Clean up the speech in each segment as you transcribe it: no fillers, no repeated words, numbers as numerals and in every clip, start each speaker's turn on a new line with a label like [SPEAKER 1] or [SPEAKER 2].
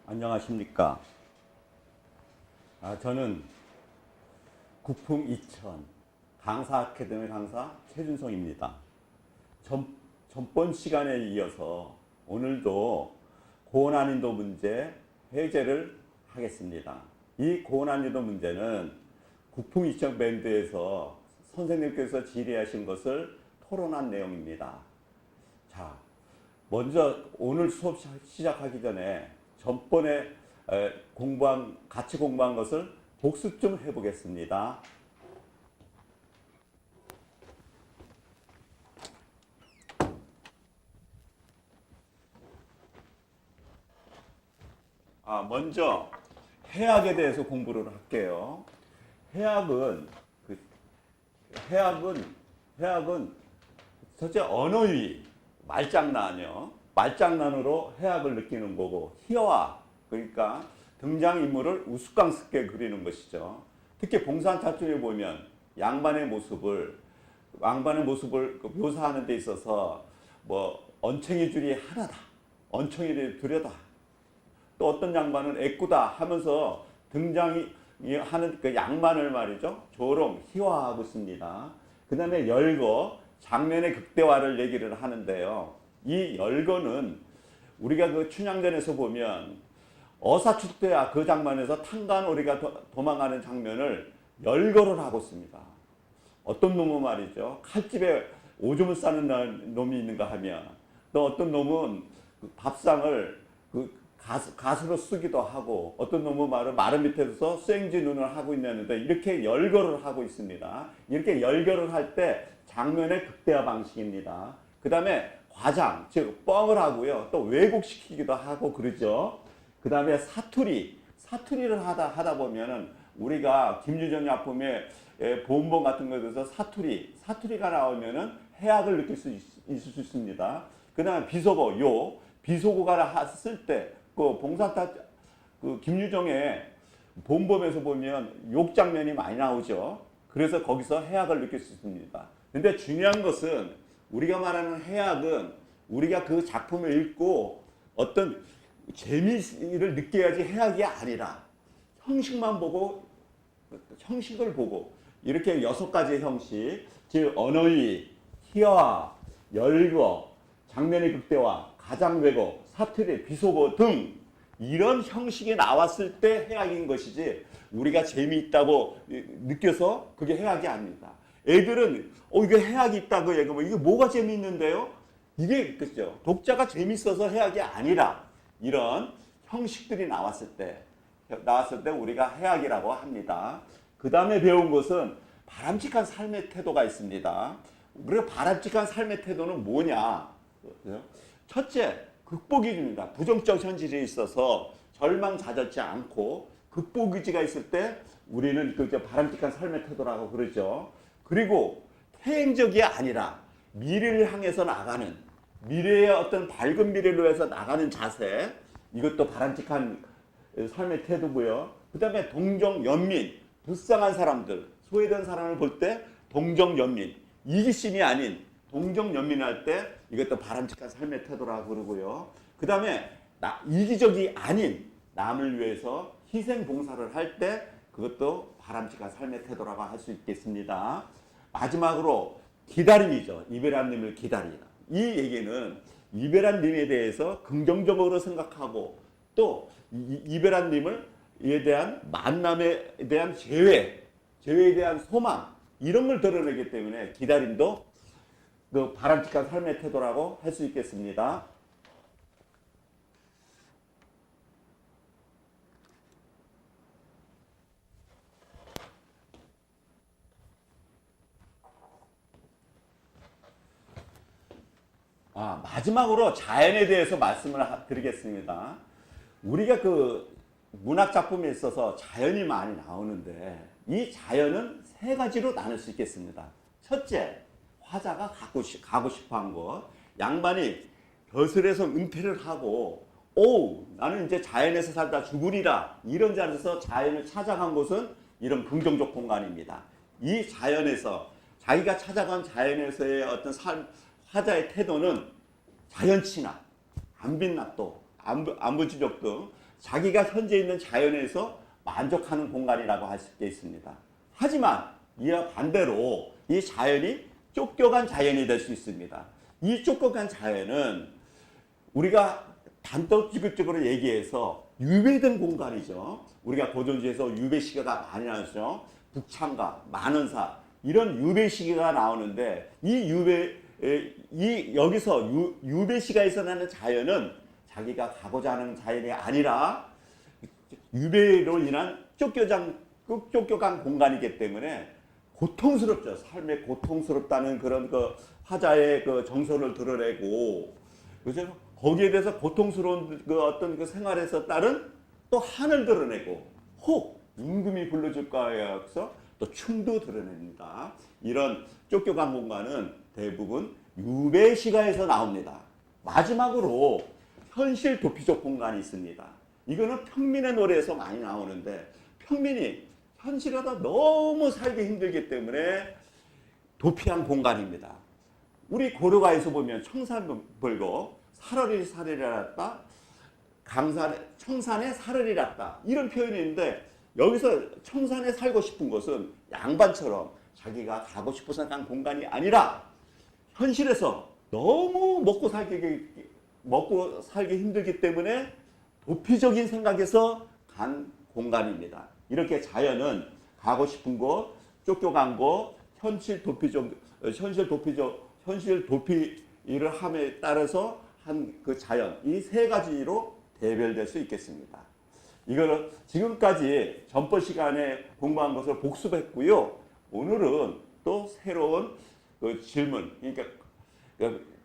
[SPEAKER 1] 안녕하십니까. 저는 국풍 2000 강사 아카데미 강사 최준성입니다. 전번 시간에 이어서 오늘도 고난이도 문제 해제를 하겠습니다. 이 고난이도 문제는 국풍 2000 밴드에서 선생님께서 질의하신 것을 토론한 내용입니다. 자, 먼저 오늘 수업 시작하기 전에 전번에 같이 공부한 것을 복습 좀 해보겠습니다. 먼저 해악에 대해서 공부를 할게요. 해악은 첫째 언어위 말장난이요. 말장난으로 해악을 느끼는 거고, 희화, 그러니까 등장인물을 우스꽝스럽게 그리는 것이죠. 특히 봉산타춤에 보면 양반의 모습을 묘사하는 데 있어서 언챙이 줄이 하나다, 언챙이를 두려다, 또 어떤 양반은 애꾸다 하면서 등장이 하는 그 양반을 말이죠, 조롱, 희화하고 있습니다. 그 다음에 열거, 장면의 극대화를 얘기를 하는데요. 이 열거는 우리가 그 춘향전에서 보면 어사출대야 그 장면에서 탄간오리가 도망가는 장면을 열거를 하고 있습니다. 어떤 놈은 말이죠, 칼집에 오줌을 싸는 놈이 있는가 하면, 또 어떤 놈은 그 밥상을 가스로 쓰기도 하고, 어떤 놈은 마루 밑에서 쐐기 눈을 하고 있는데, 이렇게 열거를 하고 있습니다. 이렇게 열거를 할 때 장면의 극대화 방식입니다. 그 다음에 과장, 즉 뻥을 하고요, 또 왜곡시키기도 하고 그러죠. 그 다음에 사투리를 하다 보면은 우리가 김유정 작품의 보험본 같은 거에 대해서 사투리가 나오면은 해악을 느낄 수 있을 수 있습니다. 그 다음에 비속어가 쓸 때 김유정의 본범에서 보면 욕 장면이 많이 나오죠. 그래서 거기서 해악을 느낄 수 있습니다. 근데 중요한 것은, 우리가 말하는 해악은 우리가 그 작품을 읽고 어떤 재미를 느껴야지 해악이 아니라 형식을 보고 이렇게 6가지 형식, 즉 언어위, 희화, 열거, 장면의 극대화, 가장 왜곡, 사투리, 비속어 등 이런 형식이 나왔을 때 해악인 것이지, 우리가 재미있다고 느껴서 그게 해악이 아닙니다. 애들은 이게 해악이 있다고 얘기하면 이게 뭐가 재미있는데요? 이게 그죠. 독자가 재밌어서 해악이 아니라 이런 형식들이 나왔을 때 우리가 해악이라고 합니다. 그 다음에 배운 것은 바람직한 삶의 태도가 있습니다. 그리고 바람직한 삶의 태도는 뭐냐? 첫째, 극복의지입니다. 부정적 현실에 있어서 절망좌절치 않고 극복의지가 있을 때 우리는 바람직한 삶의 태도라고 그러죠. 그리고 퇴행적이 아니라 미래를 향해서 나가는, 미래의 어떤 밝은 미래를 위해서 나가는 자세, 이것도 바람직한 삶의 태도고요. 그 다음에 동정연민, 불쌍한 사람들, 소외된 사람을 볼 때 동정연민, 이기심이 아닌 동정연민을 할 때 이것도 바람직한 삶의 태도라고 그러고요. 그 다음에 이기적이 아닌 남을 위해서 희생봉사를 할 때 그것도 바람직한 삶의 태도라고 할 수 있겠습니다. 마지막으로 기다림이죠. 이베라님을 기다리다. 이 얘기는 이베라님에 대해서 긍정적으로 생각하고, 또 이베라님에 대한 만남에 대한 재회에 대한 소망, 이런 걸 드러내기 때문에 기다림도 그 바람직한 삶의 태도라고 할 수 있겠습니다. 마지막으로 자연에 대해서 말씀을 드리겠습니다. 우리가 그 문학 작품에 있어서 자연이 많이 나오는데, 이 자연은 3가지로 나눌 수 있겠습니다. 첫째, 화자가 가고 싶어 한 것. 양반이 벼슬에서 은퇴를 하고, 나는 이제 자연에서 살다 죽으리라, 이런 자리에서 자연을 찾아간 곳은 이런 긍정적 공간입니다. 이 자연에서, 자기가 찾아간 자연에서의 어떤 화자의 태도는 자연친화, 안빈납도, 안부지적 등 자기가 현재 있는 자연에서 만족하는 공간이라고 할 수 있겠습니다. 하지만 이와 반대로 이 자연이 쫓겨간 자연이 될 수 있습니다. 이 쫓겨간 자연은 우리가 단도직입적으로 얘기해서 유배된 공간이죠. 우리가 고전지에서 유배 시가가 많이 나오죠. 북창가, 만원사 이런 유배 시가가 나오는데 여기서 유배 시가에서 나는 자연은 자기가 가고자 하는 자연이 아니라 유배로 인한 쫓겨간 공간이기 때문에 고통스럽죠. 삶에 고통스럽다는 그런 그 화자의 그 정서를 드러내고, 그래서 거기에 대해서 고통스러운 그 어떤 그 생활에서 따른 또 한을 드러내고, 혹 임금이 불러줄까 해서 또 춤도 드러냅니다. 이런 쫓겨간 공간은 대부분 유배시가에서 나옵니다. 마지막으로 현실 도피적 공간이 있습니다. 이거는 평민의 노래에서 많이 나오는데, 평민이 현실에다 너무 살기 힘들기 때문에 도피한 공간입니다. 우리 고려가에서 보면 청산불고 살얼이 살이라다, 청산에 살얼이 났다 이런 표현이 있는데, 여기서 청산에 살고 싶은 것은 양반처럼 자기가 가고 싶어서 간 공간이 아니라 현실에서 너무 먹고 살기 힘들기 때문에 도피적인 생각에서 간 공간입니다. 이렇게 자연은 가고 싶은 곳, 쫓겨간 곳, 현실 도피를 함에 따라서 한 그 자연, 이 세 가지로 대별될 수 있겠습니다. 이거는 지금까지 전번 시간에 공부한 것을 복습했고요. 오늘은 또 새로운 그 질문, 그러니까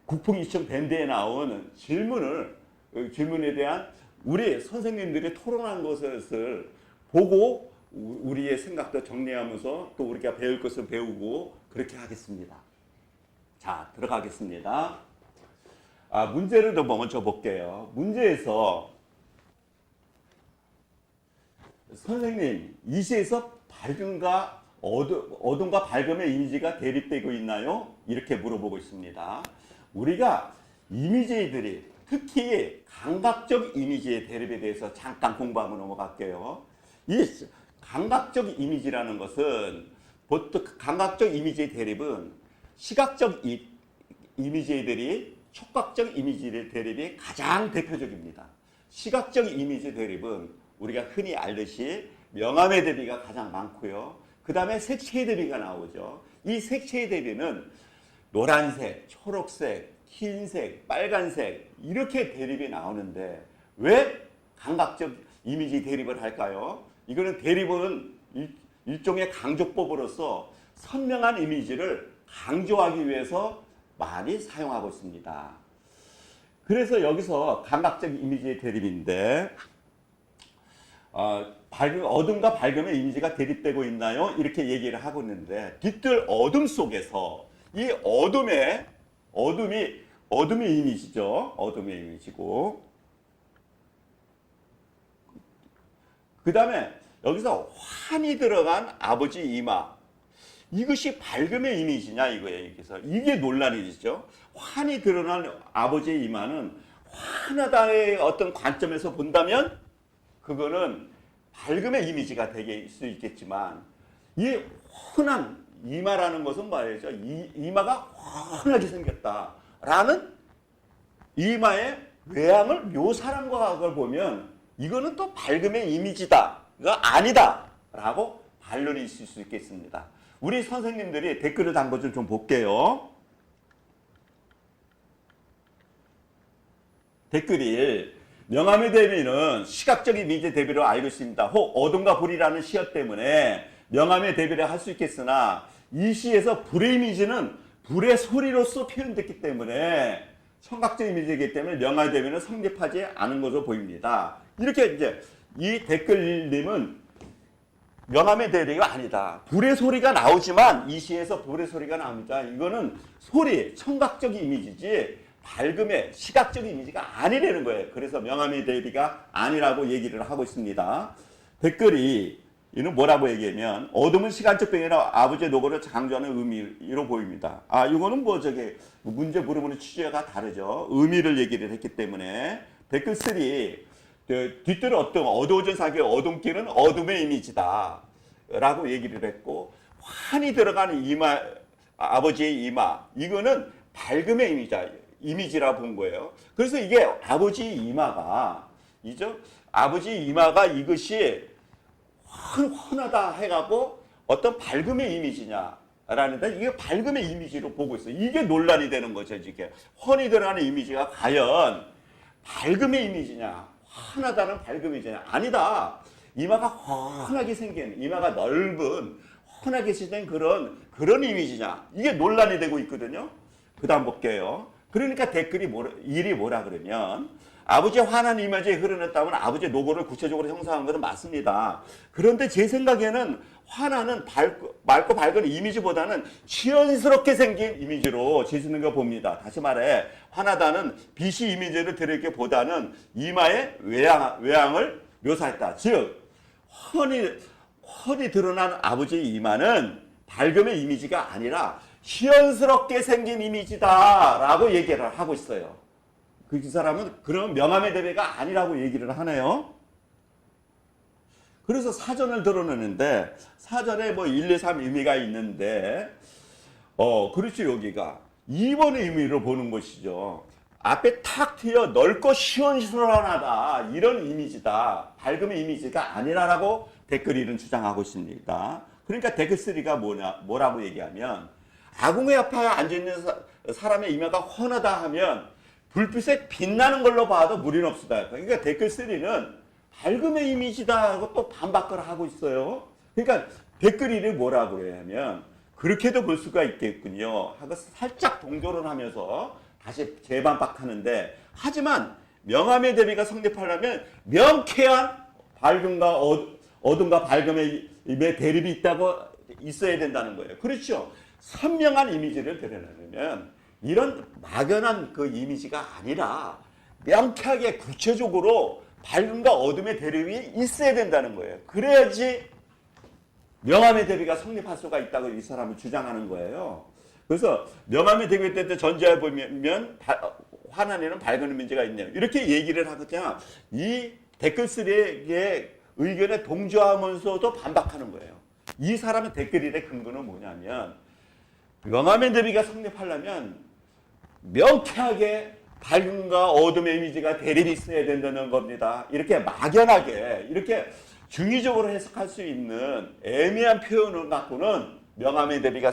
[SPEAKER 1] 국풍이청 밴드에 나온 질문에 대한 우리 선생님들이 토론한 것을 보고 우리의 생각도 정리하면서 또 우리가 배울 것을 배우고 그렇게 하겠습니다. 자, 들어가겠습니다. 문제를 더 먼저 볼게요. 문제에서 선생님, 이 시에서 밝음과 어둠과 밝음의 이미지가 대립되고 있나요? 이렇게 물어보고 있습니다. 우리가 이미지들이, 특히 감각적 이미지의 대립에 대해서 잠깐 공부하고 넘어갈게요. 이 감각적 이미지라는 것은, 보통 감각적 이미지의 대립은 시각적 이미지의 대립, 촉각적 이미지의 대립이 가장 대표적입니다. 시각적 이미지 대립은 우리가 흔히 알듯이 명암의 대비가 가장 많고요. 그 다음에 색채의 대비가 나오죠. 이 색채의 대비는 노란색, 초록색, 흰색, 빨간색 이렇게 대립이 나오는데, 왜 감각적 이미지 대립을 할까요? 이거는 대립은 일종의 강조법으로서 선명한 이미지를 강조하기 위해서 많이 사용하고 있습니다. 그래서 여기서 감각적 이미지의 대립인데, 어둠과 밝음의 이미지가 대립되고 있나요? 이렇게 얘기를 하고 있는데, 뒤뜰 어둠 속에서 이 어둠의 이미지죠. 어둠의 이미지고, 그 다음에 여기서 환이 들어간 아버지 이마, 이것이 밝음의 이미지냐 이거예요. 여기서 이게 논란이죠. 환이 드러난 아버지의 이마는 환하다의 어떤 관점에서 본다면 그거는 밝음의 이미지가 될 수 있겠지만, 이 환한 이마라는 것은 말이죠. 이마가 환하게 생겼다라는 이마의 외양을 묘사한 것을 보면 이거는 또 밝음의 이미지다, 이거 아니다라고 반론이 있을 수 있겠습니다. 우리 선생님들이 댓글을 단 것 좀 볼게요. 댓글이 명암의 대비는 시각적 이미지 대비로 알고 있습니다. 혹 어둠과 불이라는 시어 때문에 명암의 대비를 할 수 있겠으나, 이 시에서 불의 이미지는 불의 소리로서 표현됐기 때문에 청각적 이미지이기 때문에 명암의 대비는 성립하지 않은 것으로 보입니다. 이렇게 이제 이 댓글님은 명암의 대비가 아니다. 불의 소리가 나오지만 이 시에서 불의 소리가 나옵니다. 이거는 소리, 청각적 이미지지 밝음의 시각적 이미지가 아니라는 거예요. 그래서 명암의 대비가 아니라고 얘기를 하고 있습니다. 댓글이 이는 뭐라고 얘기하면, 어둠은 시간적 병이라 아버지의 노고를 강조하는 의미로 보입니다. 이거는 문제 물어보는 취지가 다르죠. 의미를 얘기를 했기 때문에. 댓글 3, 뒤뜰은 어두워진 사기의 어둠길은 어둠의 이미지다 라고 얘기를 했고, 환히 들어가는 이마, 아버지의 이마, 이거는 밝음의 이미지라 본 거예요. 그래서 이게 아버지 이마가, 이죠? 아버지 이마가 이것이 훤하다 해갖고 어떤 밝음의 이미지냐라는 데, 이게 밝음의 이미지로 보고 있어요. 이게 논란이 되는 거죠. 이게 훤히 드러나는 이미지가 과연 밝음의 이미지냐, 환하다는 밝음의 이미지냐. 아니다. 이마가 훤하게 생긴, 이마가 넓은 훤하게 생긴 그런 이미지냐, 이게 논란이 되고 있거든요. 그 다음 볼게요. 그러니까 댓글이 일이 뭐라 그러면, 아버지의 환한 이미지에 흐르냈다면 아버지의 노고를 구체적으로 형상한 것은 맞습니다. 그런데 제 생각에는 환하는 맑고 밝은 이미지보다는 시원스럽게 생긴 이미지로 재수는 거 봅니다. 다시 말해, 환하다는 빛이 이미지를 드리기보다는 이마의 외양을 묘사했다. 즉, 훤히 드러난 아버지의 이마는 밝음의 이미지가 아니라 시원스럽게 생긴 이미지다라고 얘기를 하고 있어요. 그 사람은 그런 명암의 대비가 아니라고 얘기를 하네요. 그래서 사전을 드러내는데, 사전에 뭐 1, 2, 3 의미가 있는데, 그렇죠. 여기가 2번의 의미로 보는 것이죠. 앞에 탁 트여 넓고 시원시원하다, 이런 이미지다, 밝음의 이미지가 아니라라고 댓글 1은 주장하고 있습니다. 그러니까 댓글 3가 뭐라고 얘기하면, 아궁이 앞에 앉아있는 사람의 이마가 훤하다 하면 불빛에 빛나는 걸로 봐도 무리는 없다. 그러니까 댓글 3는 밝음의 이미지다 하고 또 반박을 하고 있어요. 그러니까 댓글 1이 뭐라고 하면, 그렇게도 볼 수가 있겠군요 하고 살짝 동조론하면서 다시 재반박하는데, 하지만 명암의 대비가 성립하려면 명쾌한 밝음과 어둠과 밝음의 대립이 있어야 된다는 거예요. 그렇죠. 선명한 이미지를 드러내려면 이런 막연한 그 이미지가 아니라 명쾌하게 구체적으로 밝음과 어둠의 대립이 있어야 된다는 거예요. 그래야지 명암의 대비가 성립할 수가 있다고 이 사람은 주장하는 거예요. 그래서 명암의 대비 때 전제해 보면 환한에는 밝은 이미지가 있네요. 이렇게 얘기를 하거든요. 이 댓글 3의 의견에 동조하면서도 반박하는 거예요. 이 사람의 댓글 1의 근거는 뭐냐면, 명암의 대비가 성립하려면 명쾌하게 밝음과 어둠의 이미지가 대립이 있어야 된다는 겁니다. 이렇게 막연하게, 이렇게 중의적으로 해석할 수 있는 애매한 표현을 갖고는 명암의 대비가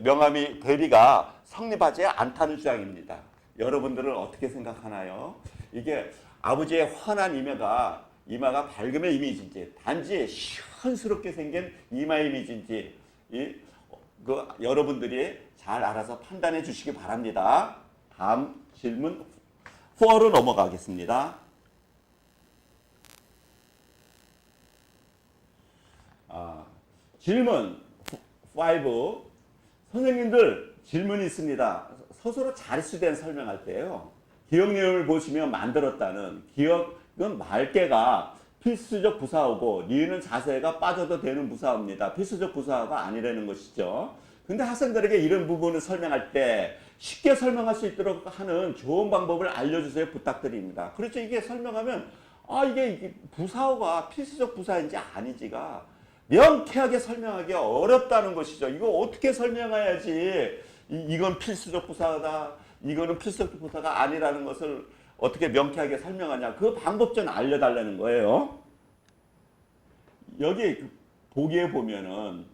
[SPEAKER 1] 명암의 대비가 성립하지 않다는 주장입니다. 여러분들은 어떻게 생각하나요? 이게 아버지의 환한 이마가 밝음의 이미지인지, 단지 시원스럽게 생긴 이마 이미지인지, 여러분들이 잘 알아서 판단해 주시기 바랍니다. 다음 질문 4로 넘어가겠습니다. 질문 5. 선생님들 질문이 있습니다. 서술어 자릿수된 설명할 때요, 기억 내용을 보시면 만들었다는, 기억은 말개가 필수적 부사어고 니은은 자세가 빠져도 되는 부사어입니다. 필수적 부사어가 아니라는 것이죠. 근데 학생들에게 이런 부분을 설명할 때 쉽게 설명할 수 있도록 하는 좋은 방법을 알려주세요 부탁드립니다. 그렇죠. 이게 설명하면 이게 부사어가 필수적 부사인지 아닌지가 명쾌하게 설명하기 어렵다는 것이죠. 이거 어떻게 설명해야지 이건 필수적 부사다, 이거는 필수적 부사가 아니라는 것을 어떻게 명쾌하게 설명하냐, 그 방법 좀 알려달라는 거예요. 여기 보기에 보면은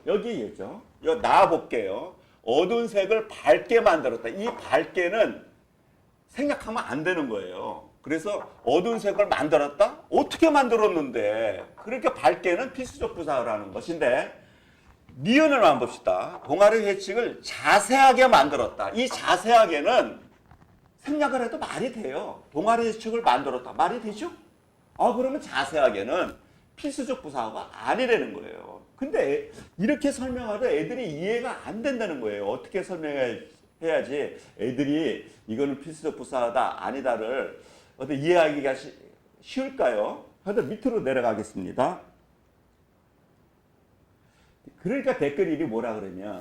[SPEAKER 1] 여기 있죠. 여기 나와볼게요. 어두운 색을 밝게 만들었다. 이 밝게는 생략하면 안 되는 거예요. 그래서 어두운 색을 만들었다? 어떻게 만들었는데? 그러니까 밝게는 필수적 부사라는 것인데, 니은을 한번 봅시다. 동아리 회칙을 자세하게 만들었다. 이 자세하게는 생략을 해도 말이 돼요. 동아리 회칙을 만들었다. 말이 되죠? 그러면 자세하게는 필수적 부사가 아니라는 거예요. 근데 이렇게 설명하도 애들이 이해가 안 된다는 거예요. 어떻게 설명해야지 애들이 이거는 필수적 부사다, 아니다를 어떻게 이해하기가 쉬울까요? 하여튼 밑으로 내려가겠습니다. 그러니까 댓글 1이 뭐라 그러면,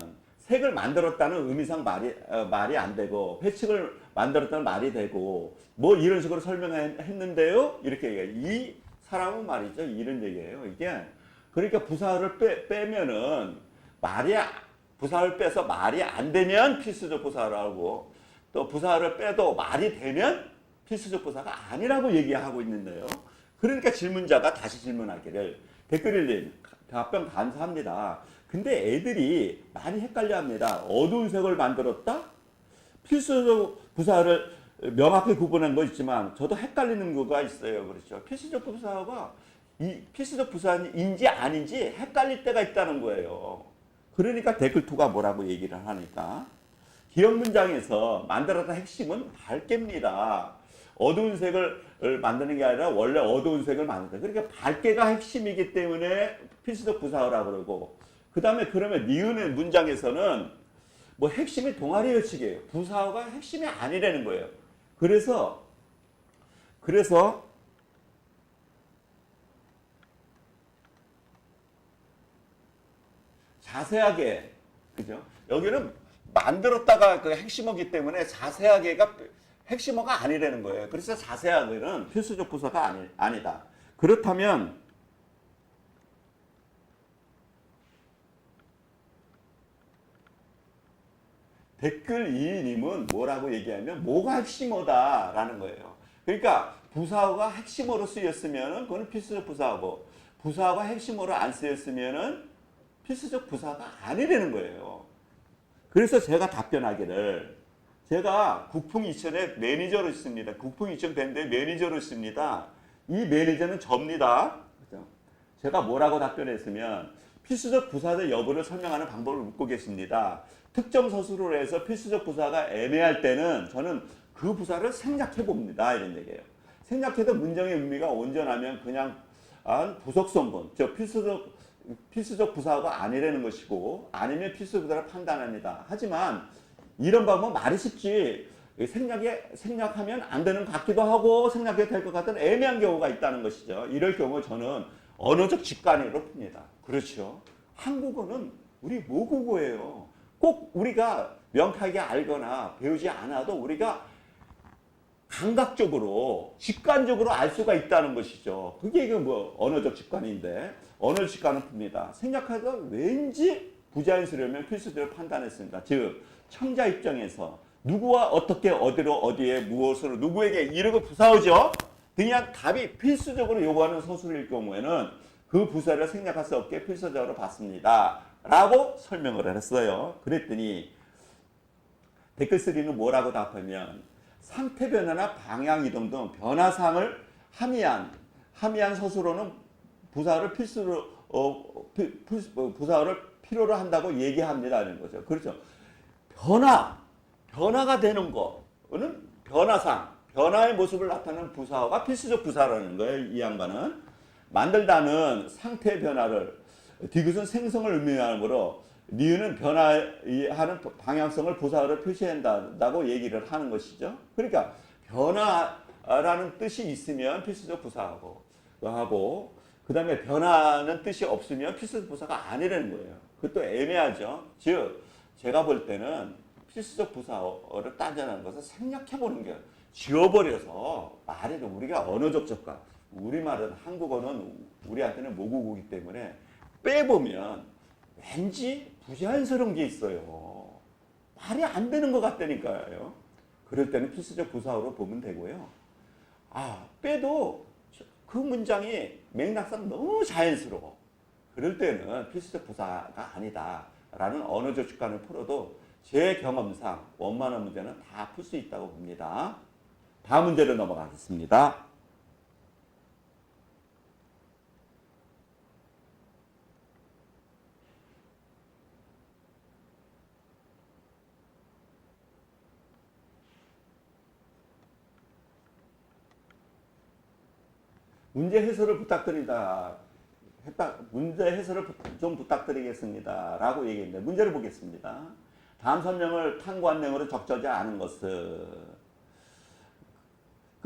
[SPEAKER 1] 색을 만들었다는 의미상 말이 안 되고 회칙을 만들었다는 말이 되고 뭐 이런 식으로 설명했는데요. 이렇게 얘기해요. 이 사람은 말이죠. 이런 얘기예요. 이게 그러니까 부사를 빼면은 부사를 빼서 말이 안 되면 필수적 부사라고 또 부사를 빼도 말이 되면 필수적 부사가 아니라고 얘기하고 있는데요. 그러니까 질문자가 다시 질문하기를 댓글일님 답변 감사합니다. 근데 애들이 많이 헷갈려합니다. 어두운 색을 만들었다? 필수적 부사를 명확히 구분한 거 있지만 저도 헷갈리는 거가 있어요. 그렇죠? 필수적 부사가 이 필수적 부사인지 아닌지 헷갈릴 때가 있다는 거예요. 그러니까 댓글2가 뭐라고 얘기를 하니까 기억 문장에서 만들었던 핵심은 밝게입니다. 어두운 색을 만드는 게 아니라 원래 어두운 색을 만든다. 그러니까 밝게가 핵심이기 때문에 필수적 부사라고 그러고 그 다음에 그러면 니은의 문장에서는 뭐 핵심이 동아리 의식이에요. 부사가 핵심이 아니라는 거예요. 그래서 자세하게 그죠? 여기는 만들었다가 그 핵심어기 때문에 자세하게가 핵심어가 아니라는 거예요. 그래서 자세하게는 필수적 부사가 아니다. 그렇다면 댓글 2님은 뭐라고 얘기하면 뭐가 핵심어다라는 거예요. 그러니까 부사어가 핵심어로 쓰였으면 그건 필수적 부사어고 부사어가 핵심어로 안 쓰였으면 필수적 부사가 아니라는 거예요. 그래서 제가 답변하기를 제가 국풍이천의 매니저로 있습니다. 국풍이천 밴드의 매니저로 있습니다. 이 매니저는 접니다. 제가 뭐라고 답변했으면 필수적 부사의 여부를 설명하는 방법을 묻고 계십니다. 특정 서술로 해서 필수적 부사가 애매할 때는 저는 그 부사를 생략해 봅니다. 이런 얘기예요. 생략해도 문장의 의미가 온전하면 그냥 부속성분, 즉 필수적 부사가 아니라는 것이고 아니면 필수적 부사를 판단합니다. 하지만 이런 방법은 말이 쉽지 생략하면 안 되는 것 같기도 하고 생략해도 될 것 같은 애매한 경우가 있다는 것이죠. 이럴 경우 저는 언어적 직관으로 풉니다. 그렇죠. 한국어는 우리 모국어예요. 꼭 우리가 명확하게 알거나 배우지 않아도 우리가 감각적으로 직관적으로 알 수가 있다는 것이죠. 그게 뭐 언어적 직관인데 언어적 직관은 풉니다. 생략하다 왠지 부자연스러우면 필수적으로 판단했습니다. 즉 청자 입장에서 누구와 어떻게 어디로 어디에 무엇으로 누구에게 이러고 부사어죠. 그냥 답이 필수적으로 요구하는 서술일 경우에는 그 부사를 생략할 수 없게 필수적으로 봤습니다. 라고 설명을 했어요. 그랬더니 댓글 3는 뭐라고 답하면 상태 변화나 방향 이동 등 변화상을 함의한 서술어는 부사를 부사를 필요로 한다고 얘기합니다는 거죠. 그렇죠. 변화가 되는 거는 변화의 모습을 나타내는 부사어가 필수적 부사라는 거예요. 이 양반은 만들다는 상태의 변화를 디귿은 생성을 의미하므로 니은은 변화하는 방향성을 부사어로 표시한다고 얘기를 하는 것이죠. 그러니까 변화라는 뜻이 있으면 필수적 부사하고 그 다음에 변화는 뜻이 없으면 필수적 부사가 아니라는 거예요. 그것도 애매하죠. 즉 제가 볼 때는 필수적 부사어를 따져내는 것을 생략해보는 게 지워버려서 말해도 우리가 언어적 적과 우리말은 한국어는 우리한테는 모국어이기 때문에 빼보면 왠지 부자연스러운 게 있어요. 말이 안 되는 것 같다니까요. 그럴 때는 필수적 부사어로 보면 되고요. 빼도 그 문장이 맥락상 너무 자연스러워. 그럴 때는 필수적 부사가 아니다라는 언어적 직관을 풀어도 제 경험상 원만한 문제는 다 풀 수 있다고 봅니다. 다음 문제로 넘어가겠습니다. 문제 해설을 부탁드립니다. 문제 해설을 좀 부탁드리겠습니다. 라고 얘기했는데 문제를 보겠습니다. 다음 설명을 탐구한 내용으로 적절하지 않은 것은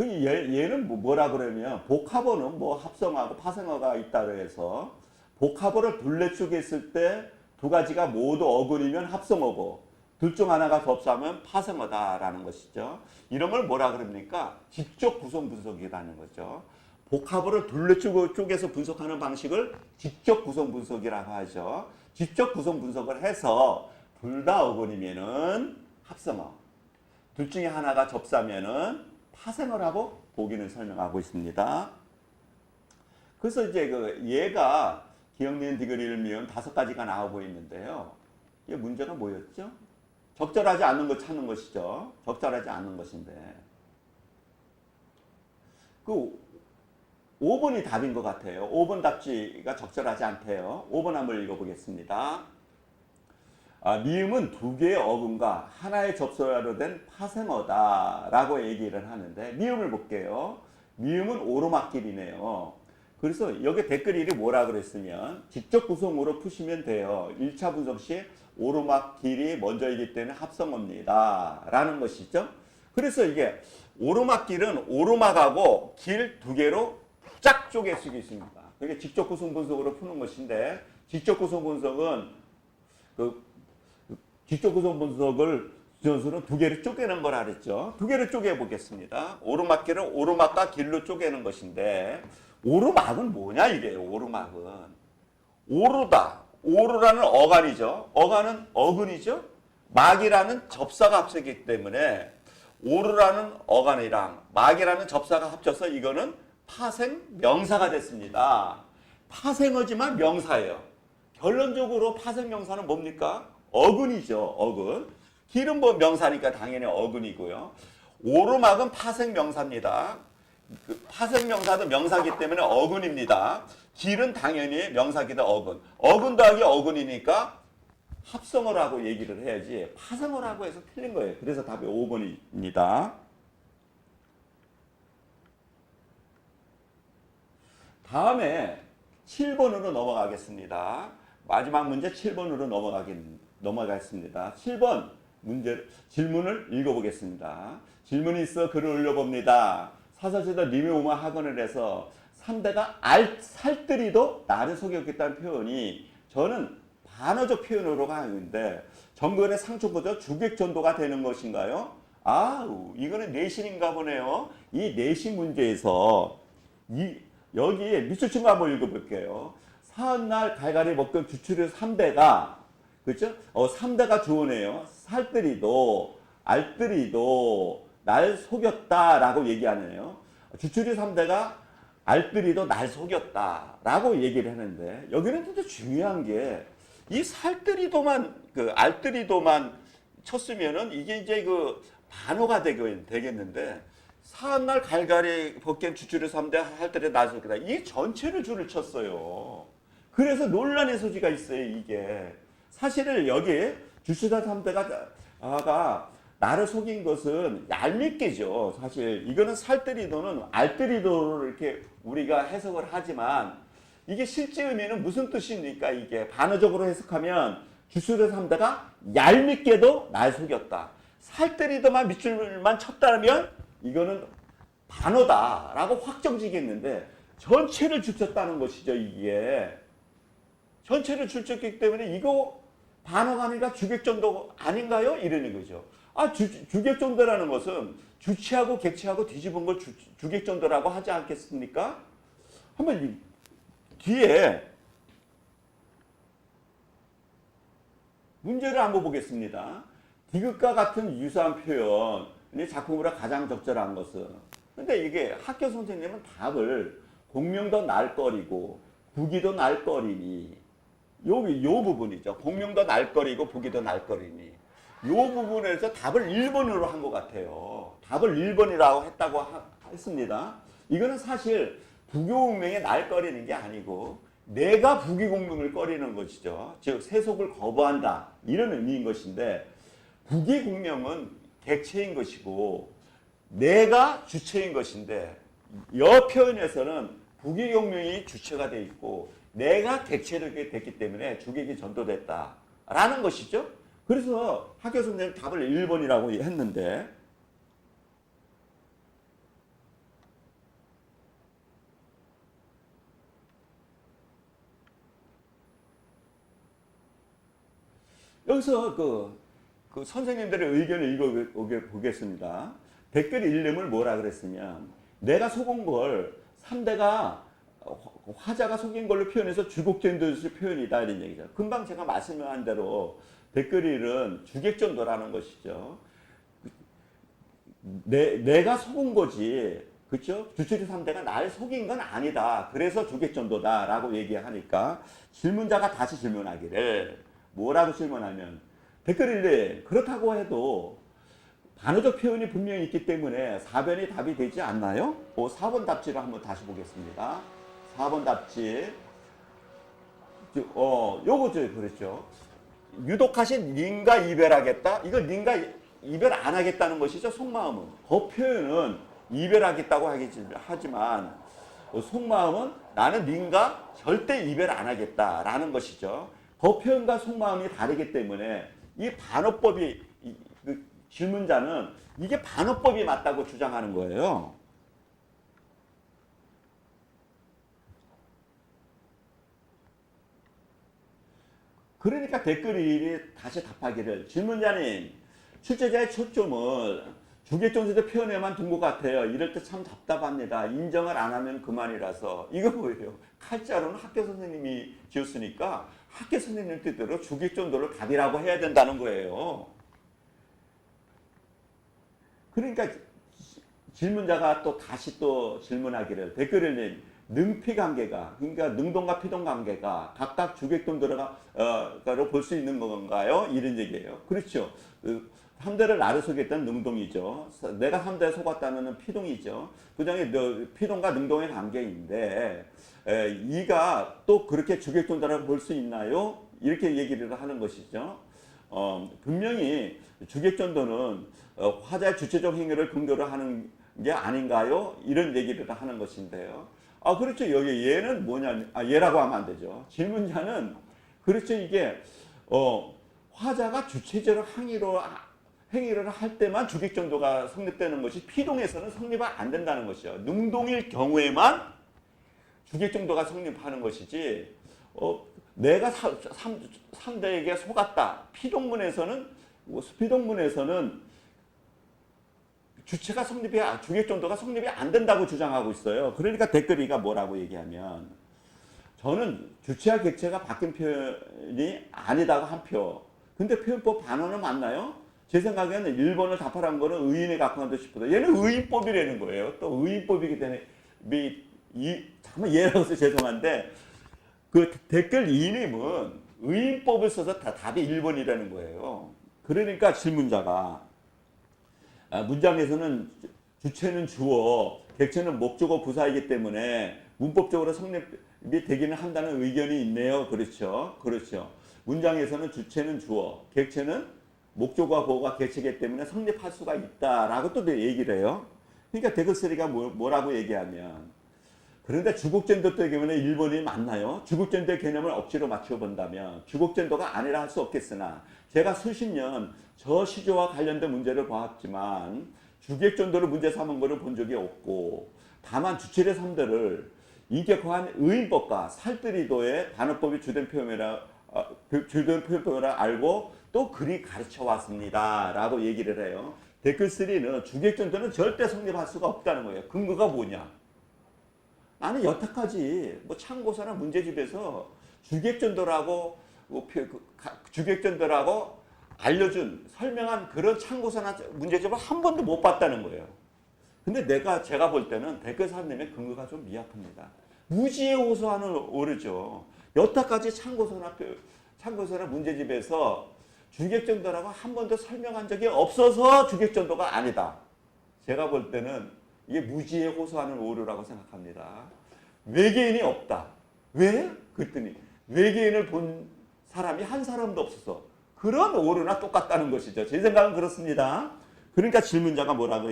[SPEAKER 1] 얘는 뭐라 그러면 복합어는 뭐 합성하고 파생어가 있다고 해서 복합어를 둘레 쪽에 있을 때 두 가지가 모두 어근이면 합성어고 둘 중 하나가 접수하면 파생어다라는 것이죠. 이런 걸 뭐라 그럽니까? 직접 구성 분석이라는 거죠. 복합어를 둘로 쪼개서 분석하는 방식을 직접 구성 분석이라고 하죠. 직접 구성 분석을 해서 둘 다 어근이면은 합성어, 둘 중에 하나가 접사면은 파생어라고 보기는 설명하고 있습니다. 그래서 이제 얘가 기억, 니은, 디귿을 미은 5가지가 나오고 있는데요. 이게 문제가 뭐였죠? 적절하지 않는 걸 찾는 것이죠. 적절하지 않는 것인데. 그 5번이 답인 것 같아요. 5번 답지가 적절하지 않대요. 5번 한번 읽어보겠습니다. 미음은 두 개의 어근과 하나의 접소로 된 파생어다라고 얘기를 하는데 미음을 볼게요. 미음은 오르막길이네요. 그래서 여기 댓글 1이 뭐라 그랬으면 직접 구성으로 푸시면 돼요. 1차 분석 시 오르막길이 먼저이기 때문에 합성어입니다. 라는 것이죠. 그래서 이게 오르막길은 오르막하고 길 두 개로 쫙 쪼갤 수 있습니다. 그게 직접 구성 분석으로 푸는 것인데 직접 구성 분석은 직접 구성 분석을 전수는 두 개를 쪼개는 거라 그랬죠. 두 개를 쪼개 보겠습니다. 오르막길은 오르막과 길로 쪼개는 것인데 오르막은 뭐냐 이게 오르막은 오르다. 오르라는 어간이죠. 어간은 어근이죠. 막이라는 접사가 합쳐지기 때문에 오르라는 어간이랑 막이라는 접사가 합쳐서 이거는 파생 명사가 됐습니다. 파생어지만 명사예요. 결론적으로 파생 명사는 뭡니까? 어근이죠. 어근. 길은 뭐 명사니까 당연히 어근이고요. 오르막은 파생 명사입니다. 파생 명사도 명사기 때문에 어근입니다. 길은 당연히 명사기도 어근. 어근 더하기 어근이니까 합성어라고 얘기를 해야지 파생어라고 해서 틀린 거예요. 그래서 답이 5번입니다. 다음에 7번으로 넘어가겠습니다. 마지막 문제 7번으로 넘어가겠습니다. 7번 문제 질문을 읽어보겠습니다. 질문이 있어 글을 올려봅니다. 사설시대 리메오마 학원을 해서 3대가 살뜰히도 나를 속였겠다는 표현이 저는 반어적 표현으로 가는데 정근의 상처보다 주객전도가 되는 것인가요? 이거는 내신인가 보네요. 이 내신 문제에서 여기에 밑줄친 한번 읽어볼게요. 사흔날 갈갈이 먹던 주추류 3대가 그렇죠? 3대가 좋으네요. 살뜰히도 알뜰히도 날 속였다라고 얘기하네요. 주추류 3대가 알뜰히도 날 속였다라고 얘기를 하는데 여기는 진짜 중요한 게 이 살뜰히도만 알뜰히도만 쳤으면은 이게 이제 반어가 되겠는데 사흔날 갈갈이 벗긴 주추류 3대 할뜰히 날 속였다. 이 전체를 줄을 쳤어요. 그래서 논란의 소지가 있어요. 이게 사실은 여기 주추류 3대가 나를 속인 것은 얄밉게죠. 사실 이거는 살뜰히도는 알뜰히도를 이렇게 우리가 해석을 하지만 이게 실제 의미는 무슨 뜻입니까? 이게 반어적으로 해석하면 주추류 3대가 얄밉게도 날 속였다. 살뜰히도만 밑줄만 쳤다면 이거는 반어다라고 확정지겠는데 전체를 줄쳤다는 것이죠. 이게 전체를 줄쳤기 때문에 이거 반어가 아니라 주객전도 아닌가요? 이러는 거죠. 주객전도라는 것은 주체하고 객체하고 뒤집은 걸 주객전도라고 하지 않겠습니까? 한번 뒤에 문제를 한번 보겠습니다. 디귿과 같은 유사한 표현이 작품으로 가장 적절한 것은 근데 이게 학교 선생님은 답을 공명도 날거리고 부기도 날거리니 요 부분이죠. 공명도 날거리고 부기도 날거리니 요 부분에서 답을 1번으로 한 것 같아요. 답을 1번이라고 했다고 했습니다. 이거는 사실 부교공명에 날거리는 게 아니고 내가 부기공명을 꺼리는 것이죠. 즉 세속을 거부한다 이런 의미인 것인데 부기공명은 객체인 것이고 내가 주체인 것인데 여 표현에서는 부기공명이 주체가 되어 있고 내가 객체로 됐기 때문에 주객이 전도됐다라는 것이죠. 그래서 학교 선생님 답을 1번이라고 했는데 여기서 그 선생님들의 의견을 읽어보겠습니다. 댓글 읽음을 뭐라 그랬으면 내가 속은 걸 상대가 화자가 속인 걸로 표현해서 주곡전도의 표현이다 이런 얘기죠. 금방 제가 말씀한 대로 댓글일은 주객전도라는 것이죠. 내가 속은 거지, 그렇죠? 주체적 상대가 날 속인 건 아니다. 그래서 주객전도다라고 얘기하니까 질문자가 다시 질문하기를 뭐라고 질문하면 댓글일에 그렇다고 해도 반어적 표현이 분명히 있기 때문에 4번이 답이 되지 않나요? 4번 답지를 한번 다시 보겠습니다. 4번 답지. 요거죠, 그렇죠. 유독하신 님과 이별하겠다. 이거 님과 이별 안 하겠다는 것이죠. 속마음은. 겉표현은 이별하겠다고 하지만 속마음은 나는 님과 절대 이별 안 하겠다라는 것이죠. 겉표현과 속마음이 다르기 때문에 이 반어법이 질문자는 이게 반어법이 맞다고 주장하는 거예요. 그러니까 댓글이 다시 답하기를 질문자님 출제자의 초점을 주객전도의 표현에만 둔 것 같아요. 이럴 때 참 답답합니다. 인정을 안 하면 그만이라서. 이거 뭐예요? 칼자루는 학교 선생님이 지었으니까 학교 선생님 뜻대로 주객전도를 답이라고 해야 된다는 거예요. 그러니까 질문자가 또 다시 또 질문하기를 댓글을 능피관계가, 그러니까 능동과 피동관계가 각각 주객전도로 볼 수 있는 건가요? 이런 얘기예요. 그렇죠. 상대를 나를 속였던 능동이죠. 내가 상대에 속았다는 피동이죠. 그 다음에 피동과 능동의 관계인데 이가 또 그렇게 주객전도라고 볼 수 있나요? 이렇게 얘기를 하는 것이죠. 분명히 주객전도는 화자의 주체적 행위를 근거로 하는 게 아닌가요? 이런 얘기를 하는 것인데요. 그렇죠. 여기 얘는 뭐냐? 얘라고 하면 안 되죠. 질문자는 그렇죠. 이게 화자가 주체적 행위를 할 때만 주객전도가 성립되는 것이 피동에서는 성립이 안 된다는 것이죠. 능동일 경우에만 주객전도가 성립하는 것이지. 내가 상대에게 속았다. 피동문에서는 주체가 주객전도가 성립이 안 된다고 주장하고 있어요. 그러니까 댓글이가 뭐라고 얘기하면 저는 주체와 객체가 바뀐 표현이 아니다고 한 표. 근데 표현법 반언은 맞나요? 제 생각에는 1번을 답하라는 거는 의인이 갖고 간다 싶어요. 얘는 의인법이라는 거예요. 또 의인법이기 때문에 잠깐 예라고 해서 죄송한데 그 댓글 이님은 의인법을 써서 답이 1번이라는 거예요. 그러니까 질문자가 문장에서는 주체는 주어, 객체는 목적어 부사이기 때문에 문법적으로 성립이 되기는 한다는 의견이 있네요. 그렇죠. 그렇죠. 문장에서는 주체는 주어, 객체는 목적어와 보어가 객체이기 때문에 성립할 수가 있다라고 또 얘기를 해요. 그러니까 댓글3가 뭐라고 얘기하면 그런데 주국전도 때문에 1번이 맞나요? 주국전도의 개념을 억지로 맞춰본다면 주국전도가 아니라 할 수 없겠으나 제가 수십 년 저 시조와 관련된 문제를 보았지만 주객전도를 문제 삼은 것을 본 적이 없고 다만 주체의 삶들을 인격화한 의인법과 살뜰이도의 반어법이 주된 표현이라 알고 또 그리 가르쳐 왔습니다. 라고 얘기를 해요. 댓글 3는 주객전도는 절대 성립할 수가 없다는 거예요. 근거가 뭐냐? 나는 여태까지 참고서나 문제집에서 주객전도라고 알려준 설명한 그런 참고서나 문제집을 한 번도 못 봤다는 거예요. 근데 제가 볼 때는 댓글 사님의 근거가 좀 미약합니다. 무지에 호소하는 오르죠. 여태까지 참고서나 문제집에서 주객전도라고 한 번도 설명한 적이 없어서 주객전도가 아니다. 제가 볼 때는 이게 무지에 호소하는 오류라고 생각합니다. 외계인이 없다. 왜? 그랬더니 외계인을 본 사람이 한 사람도 없어서 그런 오류나 똑같다는 것이죠. 제 생각은 그렇습니다. 그러니까 질문자가 뭐라고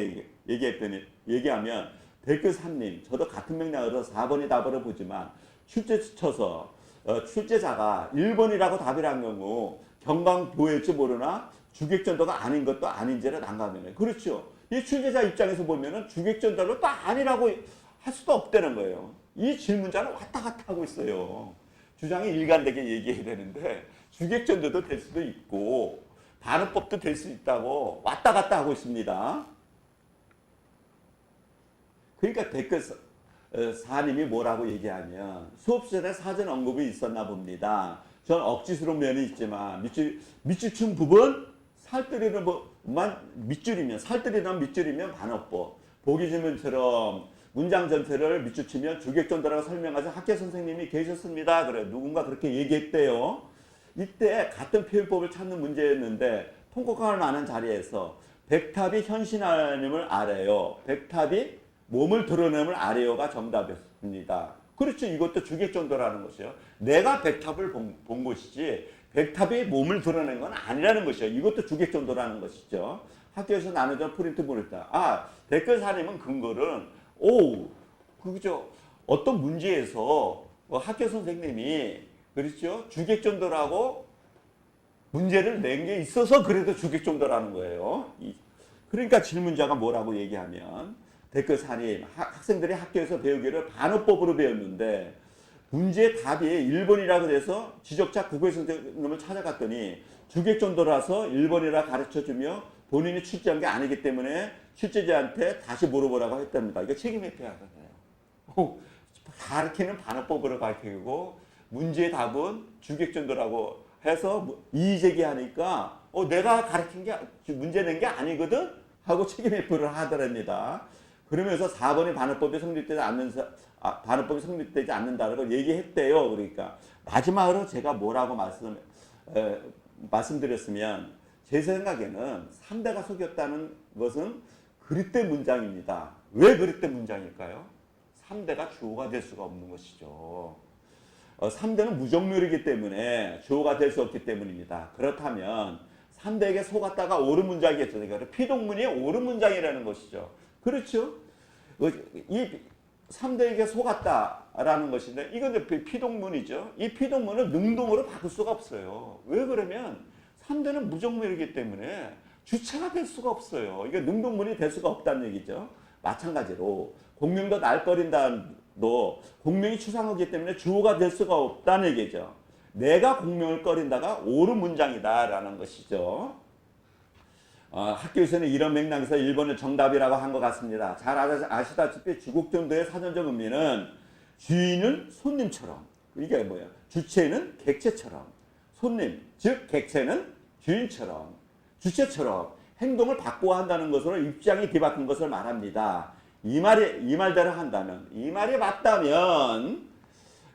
[SPEAKER 1] 얘기하면 댓글 3님 저도 같은 맥락으로 4번이 답으로 보지만 출제자가 1번이라고 답을 한 경우 경강보일지 모르나 주객전도가 아닌 것도 아닌지를 난감해요. 그렇죠. 이 출제자 입장에서 보면은 주객전도를 또 아니라고 할 수도 없다는 거예요. 이 질문자는 왔다 갔다 하고 있어요. 주장이 일관되게 얘기해야 되는데 주객전도도 될 수도 있고 반어법도 될 수 있다고 왔다 갔다 하고 있습니다. 그러니까 댓글 사님이 뭐라고 얘기하면 수업 시간에 사전 언급이 있었나 봅니다. 전 억지스러운 면이 있지만 밑줄층 부분 살뜰이는 밑줄이면 살뜰이나 밑줄이면 반어법 보기 질문처럼 문장 전체를 밑줄 치면 주객전도라고 설명하신 학교 선생님이 계셨습니다. 그래 누군가 그렇게 얘기했대요. 이때 같은 표현법을 찾는 문제였는데 통곡할 만한 자리에서 백탑이 현신하님을 아래요. 백탑이 몸을 드러냄을 아래요가 정답이었습니다. 그렇죠. 이것도 주객전도라는 것이요. 내가 백탑을 본 것이지 백탑이 몸을 드러낸 건 아니라는 것이요. 이것도 주객전도라는 것이죠. 학교에서 나누던 프린트 보냈다. 댓글 사님은 근거는 그죠. 어떤 문제에서 학교 선생님이 그렇죠. 주객전도라고 문제를 낸 게 있어서 그래도 주객전도라는 거예요. 그러니까 질문자가 뭐라고 얘기하면 댓글 사님 학생들이 학교에서 배우기를 반어법으로 배웠는데 문제 답이 1번이라고 해서 지적자 국어의 선생님을 찾아갔더니 주객전도라서 1번이라 가르쳐주며 본인이 출제한 게 아니기 때문에 출제자한테 다시 물어보라고 했답니다. 이거 책임 회피하잖아요. 가르치는 반어법으로 가르치고 문제의 답은 주객전도라고 해서 이의제기하니까 내가 가르친 게 문제 낸 게 아니거든 하고 책임 회피를 하더랍니다. 그러면서 4번의 반어법이 성립되지 않는다는 걸 얘기했대요. 그러니까 마지막으로 제가 뭐라고 말씀드렸으면 제 생각에는 3대가 속였다는 것은 그릇된 문장입니다. 왜 그릇된 문장일까요? 3대가 주어가 될 수가 없는 것이죠. 3대는 무정묘이기 때문에 주어가 될 수 없기 때문입니다. 그렇다면 3대에게 속았다가 옳은 문장이겠죠. 그러니까 피동문이 옳은 문장이라는 것이죠. 그렇죠? 이 3대에게 속았다라는 것인데 이건 피동문이죠. 이 피동문은 능동으로 바꿀 수가 없어요. 왜 그러면 3대는 무정묘이기 때문에 주체가 될 수가 없어요. 이게 능동문이 될 수가 없다는 얘기죠. 마찬가지로 공명도 날거린다도 공명이 추상하기 때문에 주어가 될 수가 없다는 얘기죠. 내가 공명을 꺼린다가 옳은 문장이다라는 것이죠. 학교에서는 이런 맥락에서 1번을 정답이라고 한 것 같습니다. 잘 아시다시피 주객전도의 사전적 의미는 주인은 손님처럼 이게 뭐예요? 주체는 객체처럼 손님 즉 객체는 주인처럼 주체처럼 행동을 바꿔야 한다는 것으로 입장이 뒤바뀐 것을 말합니다. 이 말대로 한다면 이 말이 맞다면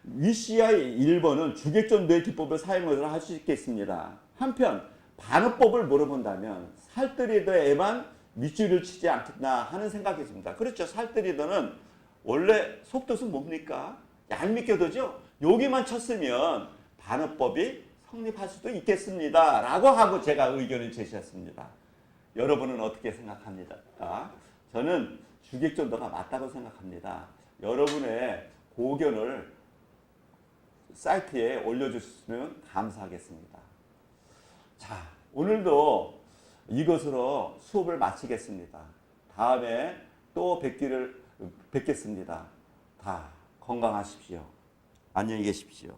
[SPEAKER 1] 위시와 1번은 주객전도의 기법을 사용해서 할 수 있겠습니다. 한편 반어법을 물어본다면 살뜰이더에만 밑줄을 치지 않겠나 하는 생각이 듭니다. 그렇죠. 살뜰이더는 원래 속뜻은 뭡니까? 얄밉게도죠. 여기만 쳤으면 반어법이 성립할 수도 있겠습니다. 라고 하고 제가 의견을 제시했습니다. 여러분은 어떻게 생각합니까? 저는 주객전도가 맞다고 생각합니다. 여러분의 고견을 사이트에 올려주시면 감사하겠습니다. 자, 오늘도 이것으로 수업을 마치겠습니다. 다음에 또 뵙겠습니다. 다 건강하십시오. 안녕히 계십시오.